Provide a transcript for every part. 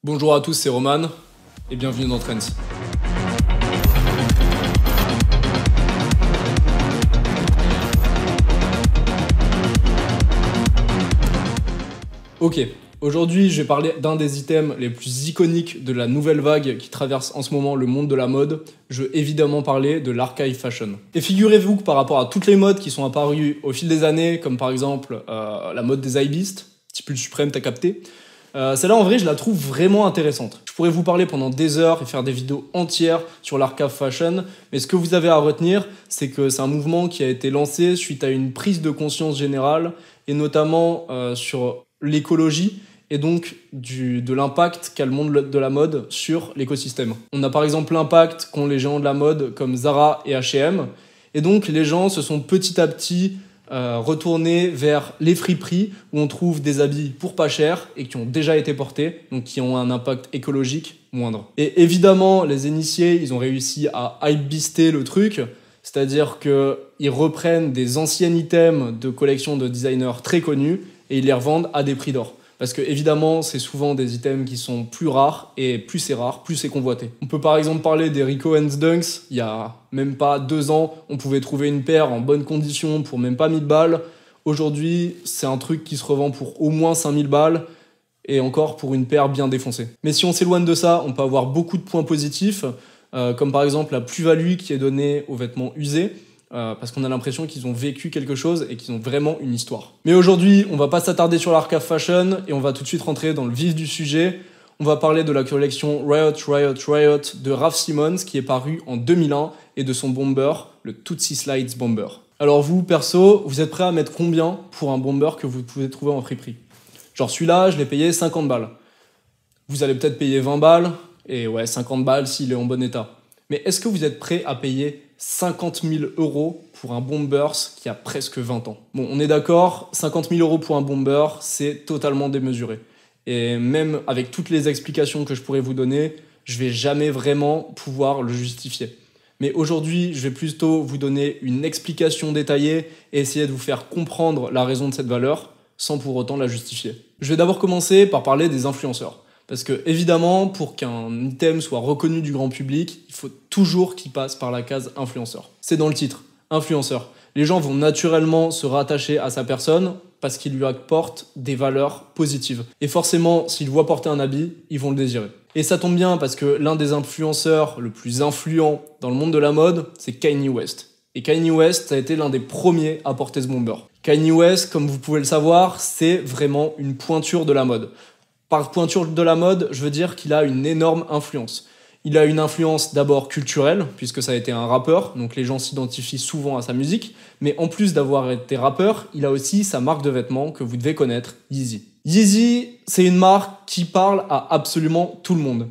Bonjour à tous, c'est Roman et bienvenue dans Trends. Ok, aujourd'hui je vais parler d'un des items les plus iconiques de la nouvelle vague qui traverse en ce moment le monde de la mode. Je veux évidemment parler de l'archive fashion. Et figurez-vous que par rapport à toutes les modes qui sont apparues au fil des années, comme par exemple la mode des hypebeasts, petit pull suprême, t'as capté, celle-là en vrai je la trouve vraiment intéressante. Je pourrais vous parler pendant des heures et faire des vidéos entières sur l'archive fashion, mais ce que vous avez à retenir, c'est que c'est un mouvement qui a été lancé suite à une prise de conscience générale, et notamment sur l'écologie et donc de l'impact qu'a le monde de la mode sur l'écosystème. On a par exemple l'impact qu'ont les géants de la mode comme Zara et H&M, et donc les gens se sont petit à petit retournés vers les friperies où on trouve des habits pour pas cher et qui ont déjà été portés, donc qui ont un impact écologique moindre. Et évidemment, les initiés, ils ont réussi à hypebeaster le truc, c'est-à-dire qu'ils reprennent des anciens items de collections de designers très connus et ils les revendent à des prix d'or. Parce que évidemment, c'est souvent des items qui sont plus rares, et plus c'est rare, plus c'est convoité. On peut par exemple parler des Rico & Dunks. Il y a même pas 2 ans, on pouvait trouver une paire en bonne condition pour même pas 1000 balles. Aujourd'hui, c'est un truc qui se revend pour au moins 5000 balles, et encore pour une paire bien défoncée. Mais si on s'éloigne de ça, on peut avoir beaucoup de points positifs, comme par exemple la plus-value qui est donnée aux vêtements usés, parce qu'on a l'impression qu'ils ont vécu quelque chose et qu'ils ont vraiment une histoire. Mais aujourd'hui, on va pas s'attarder sur l'archive fashion et on va tout de suite rentrer dans le vif du sujet. On va parler de la collection Riot de Raf Simons qui est parue en 2001 et de son bomber, le Tootsy Slides Bomber. Alors vous, perso, vous êtes prêts à mettre combien pour un bomber que vous pouvez trouver en friperie? Genre celui-là, je l'ai payé 50 balles. Vous allez peut-être payer 20 balles, et ouais, 50 balles s'il est en bon état. Mais est-ce que vous êtes prêts à payer 50 000 € pour un Bombers qui a presque 20 ans? Bon, on est d'accord, 50 000 € pour un Bomber, c'est totalement démesuré. Et même avec toutes les explications que je pourrais vous donner, je vais jamais vraiment pouvoir le justifier. Mais aujourd'hui, je vais plutôt vous donner une explication détaillée et essayer de vous faire comprendre la raison de cette valeur, sans pour autant la justifier. Je vais d'abord commencer par parler des influenceurs. Parce que, évidemment, pour qu'un item soit reconnu du grand public, il faut toujours qu'il passe par la case influenceur. C'est dans le titre, influenceur. Les gens vont naturellement se rattacher à sa personne parce qu'il lui apporte des valeurs positives. Et forcément, s'ils voient porter un habit, ils vont le désirer. Et ça tombe bien parce que l'un des influenceurs le plus influent dans le monde de la mode, c'est Kanye West. Et Kanye West, ça a été l'un des premiers à porter ce bomber. Kanye West, comme vous pouvez le savoir, c'est vraiment une pointure de la mode. Par pointure de la mode, je veux dire qu'il a une énorme influence. Il a une influence d'abord culturelle, puisque ça a été un rappeur, donc les gens s'identifient souvent à sa musique, mais en plus d'avoir été rappeur, il a aussi sa marque de vêtements que vous devez connaître, Yeezy. Yeezy, c'est une marque qui parle à absolument tout le monde.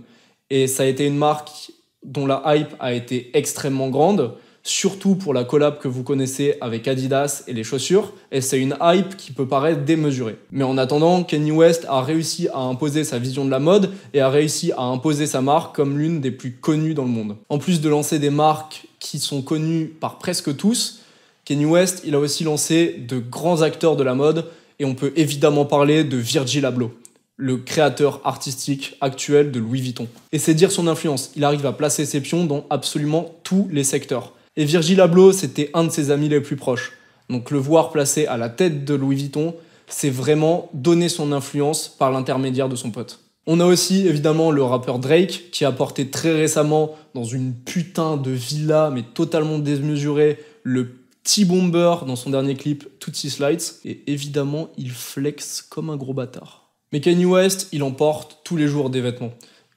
Et ça a été une marque dont la hype a été extrêmement grande, surtout pour la collab que vous connaissez avec Adidas et les chaussures, et c'est une hype qui peut paraître démesurée. Mais en attendant, Kanye West a réussi à imposer sa vision de la mode et a réussi à imposer sa marque comme l'une des plus connues dans le monde. En plus de lancer des marques qui sont connues par presque tous, Kanye West, il a aussi lancé de grands acteurs de la mode, et on peut évidemment parler de Virgil Abloh, le créateur artistique actuel de Louis Vuitton. Et c'est dire son influence, il arrive à placer ses pions dans absolument tous les secteurs. Et Virgil Abloh, c'était un de ses amis les plus proches. Donc le voir placé à la tête de Louis Vuitton, c'est vraiment donner son influence par l'intermédiaire de son pote. On a aussi évidemment le rappeur Drake, qui a porté très récemment, dans une putain de villa, mais totalement démesurée, le petit bomber dans son dernier clip, Tootsy Slides. Et évidemment, il flex comme un gros bâtard. Mais Kanye West, il en porte tous les jours des vêtements.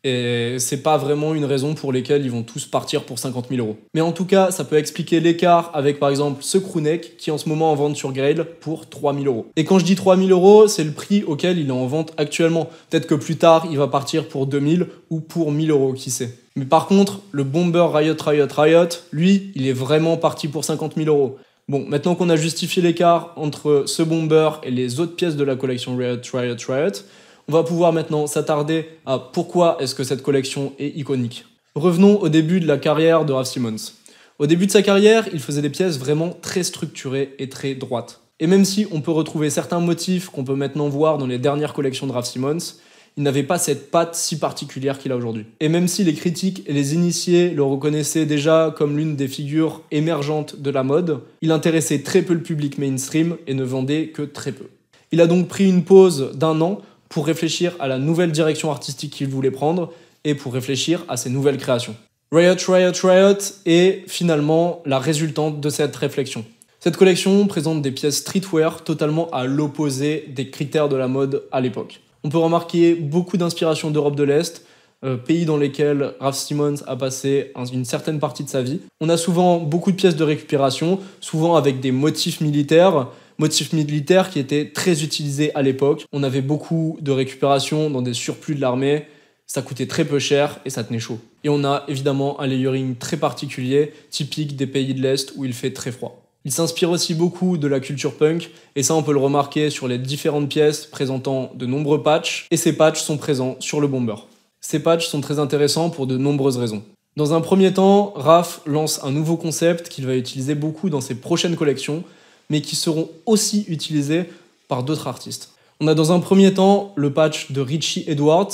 Et c'est pas vraiment une raison pour laquelle ils vont tous partir pour 50 000 €. Mais en tout cas, ça peut expliquer l'écart avec par exemple ce crewneck qui est en ce moment en vente sur Grail pour 3 000 €. Et quand je dis 3 000 €, c'est le prix auquel il est en vente actuellement. Peut-être que plus tard, il va partir pour 2 000 ou pour 1 000 €, qui sait. Mais par contre, le bomber Riot, lui, il est vraiment parti pour 50 000 €. Bon, maintenant qu'on a justifié l'écart entre ce bomber et les autres pièces de la collection Riot, on va pouvoir maintenant s'attarder à pourquoi est-ce que cette collection est iconique. Revenons au début de la carrière de Raf Simons. Au début de sa carrière, il faisait des pièces vraiment très structurées et très droites. Et même si on peut retrouver certains motifs qu'on peut maintenant voir dans les dernières collections de Raf Simons, il n'avait pas cette patte si particulière qu'il a aujourd'hui. Et même si les critiques et les initiés le reconnaissaient déjà comme l'une des figures émergentes de la mode, il intéressait très peu le public mainstream et ne vendait que très peu. Il a donc pris une pause d'1 an pour réfléchir à la nouvelle direction artistique qu'il voulait prendre et pour réfléchir à ses nouvelles créations. Riot est finalement la résultante de cette réflexion. Cette collection présente des pièces streetwear totalement à l'opposé des critères de la mode à l'époque. On peut remarquer beaucoup d'inspiration d'Europe de l'Est, pays dans lesquels Raf Simons a passé une certaine partie de sa vie. On a souvent beaucoup de pièces de récupération, souvent avec des motifs militaires qui étaient très utilisés à l'époque. On avait beaucoup de récupération dans des surplus de l'armée, ça coûtait très peu cher et ça tenait chaud. Et on a évidemment un layering très particulier, typique des pays de l'Est où il fait très froid. Il s'inspire aussi beaucoup de la culture punk, et ça on peut le remarquer sur les différentes pièces présentant de nombreux patchs, et ces patchs sont présents sur le bomber. Ces patchs sont très intéressants pour de nombreuses raisons. Dans un premier temps, Raf lance un nouveau concept qu'il va utiliser beaucoup dans ses prochaines collections, mais qui seront aussi utilisés par d'autres artistes. On a dans un premier temps le patch de Richie Edwards,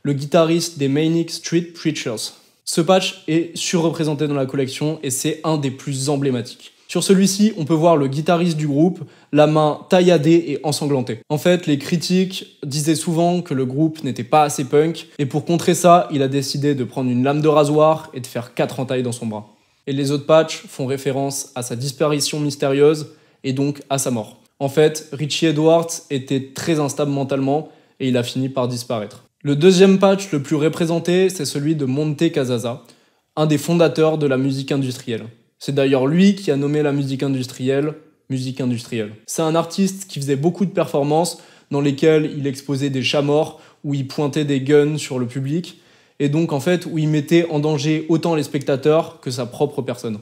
le guitariste des Manic Street Preachers. Ce patch est surreprésenté dans la collection et c'est un des plus emblématiques. Sur celui-ci, on peut voir le guitariste du groupe, la main tailladée et ensanglantée. En fait, les critiques disaient souvent que le groupe n'était pas assez punk, et pour contrer ça, il a décidé de prendre une lame de rasoir et de faire 4 entailles dans son bras. Et les autres patchs font référence à sa disparition mystérieuse et donc à sa mort. En fait, Richie Edwards était très instable mentalement et il a fini par disparaître. Le deuxième patch le plus représenté, c'est celui de Monte Casasa, un des fondateurs de la musique industrielle. C'est d'ailleurs lui qui a nommé la musique industrielle. C'est un artiste qui faisait beaucoup de performances dans lesquelles il exposait des chats morts, où il pointait des guns sur le public, et donc en fait où il mettait en danger autant les spectateurs que sa propre personne.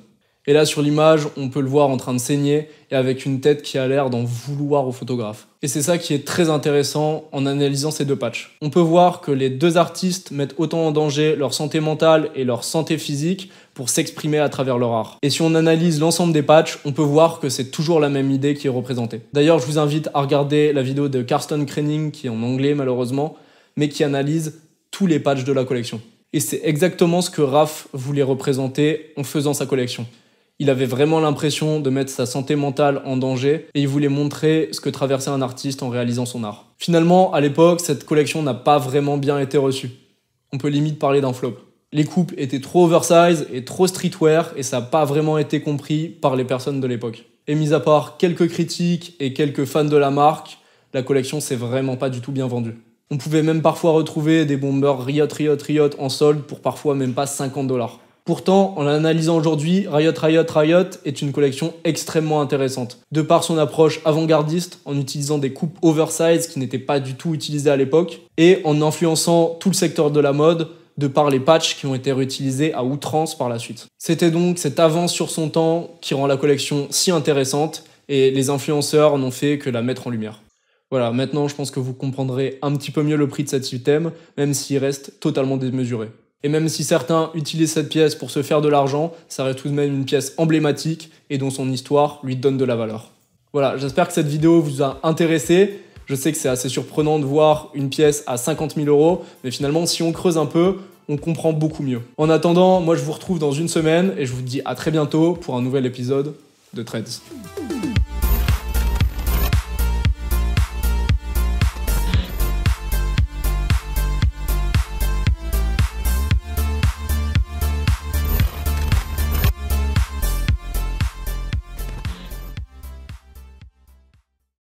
Et là sur l'image, on peut le voir en train de saigner et avec une tête qui a l'air d'en vouloir au photographe. Et c'est ça qui est très intéressant en analysant ces deux patchs. On peut voir que les deux artistes mettent autant en danger leur santé mentale et leur santé physique pour s'exprimer à travers leur art. Et si on analyse l'ensemble des patchs, on peut voir que c'est toujours la même idée qui est représentée. D'ailleurs, je vous invite à regarder la vidéo de Karsten Krenning, qui est en anglais malheureusement, mais qui analyse tous les patchs de la collection. Et c'est exactement ce que Raf voulait représenter en faisant sa collection. Il avait vraiment l'impression de mettre sa santé mentale en danger et il voulait montrer ce que traversait un artiste en réalisant son art. Finalement, à l'époque, cette collection n'a pas vraiment bien été reçue. On peut limite parler d'un flop. Les coupes étaient trop oversize et trop streetwear et ça n'a pas vraiment été compris par les personnes de l'époque. Et mis à part quelques critiques et quelques fans de la marque, la collection s'est vraiment pas du tout bien vendue. On pouvait même parfois retrouver des bombers Riot en solde pour parfois même pas 50$. Pourtant, en l'analysant aujourd'hui, Riot est une collection extrêmement intéressante. De par son approche avant-gardiste, en utilisant des coupes oversize qui n'étaient pas du tout utilisées à l'époque, et en influençant tout le secteur de la mode, de par les patchs qui ont été réutilisés à outrance par la suite. C'était donc cette avance sur son temps qui rend la collection si intéressante, et les influenceurs n'ont fait que la mettre en lumière. Voilà, maintenant je pense que vous comprendrez un petit peu mieux le prix de cet item, même s'il reste totalement démesuré. Et même si certains utilisent cette pièce pour se faire de l'argent, ça reste tout de même une pièce emblématique et dont son histoire lui donne de la valeur. Voilà, j'espère que cette vidéo vous a intéressé. Je sais que c'est assez surprenant de voir une pièce à 50 000 €, mais finalement, si on creuse un peu, on comprend beaucoup mieux. En attendant, moi je vous retrouve dans une semaine et je vous dis à très bientôt pour un nouvel épisode de Trades.